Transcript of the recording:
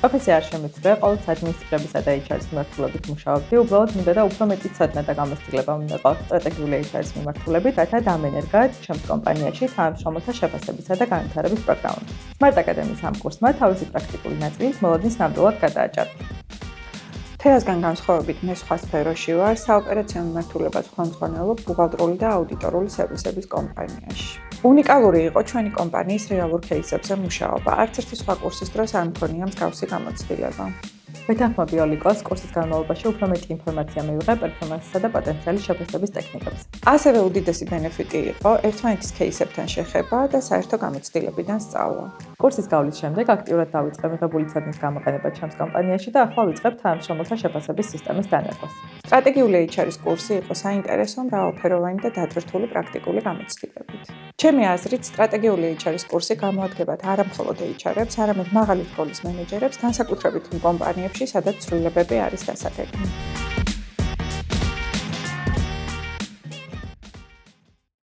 პროფესია არ შემიძლია, ყოველთვის ადმინისტრირებისა და HR-ის მიმართულებით მუშაობდი, უბრალოდ მინდა და უფრო მეტი ცოდნა და გამოცდილება მინდა სტრატეგიული HR-ის მიმართულებით, რათა დამენერგად ჩემს კომპანიაში თანამშრომელთა შეფასებისა და განვითარების პროგრამა. Smart Academy-ის ამ კურსმა თავისი პრაქტიკული ნაწილით მოლოდინს ნამდვილად გადააჭარბა. თეასგან განსხვავებით მე სხვა სფეროში ვარ, საოპერაციო მიმართულებას ხელმძღვანელობ ბუღალტრული და აუდიტორული სერვისების კომპანიაში. უნიკალური იყო ჩვენი კომპანიის რეალურ кейსებზე მუშაობა. არც ერთი სხვა კურსის დროს არ მქონია მსგავსი გამოცდილება. ვეთანხმობ იოლიკოს კურსის განმავლობაში უფრო მეტი ინფორმაცია მივიღე პერფორმანსისა და პოტენციალის შეფასების ტექნიკებზე. ასევე უდიდესი ბენეფიტი იყო ერთმანეთის кейსებთან შეხება და საერთო გამოცდილებიდან სწავლა. კურსის გავლის შემდეგ აქტიურად დავიწყე მიღებული ცოდნის გამოყენება ჩემს კომპანიაში და ახლა ვიწყებ თანამშრომელთა შეფასების სისტემის დანერგვას. სტრატეგიული HR-ის კურსი იყო საინტერესო, მრავალფეროვანი და დატვირთული პრაქტიკული გამოცდილებით. ჩემი აზრით, სტრატეგიული HR-ის კურსი გამოადგებათ არა მხოლოდ HR-ებს, არამედ მაღალი როლის მენეჯერებს, განსაკუთრებით იმ კომპანიებში, სადაც ცვლილებები არის დასაგეგმი.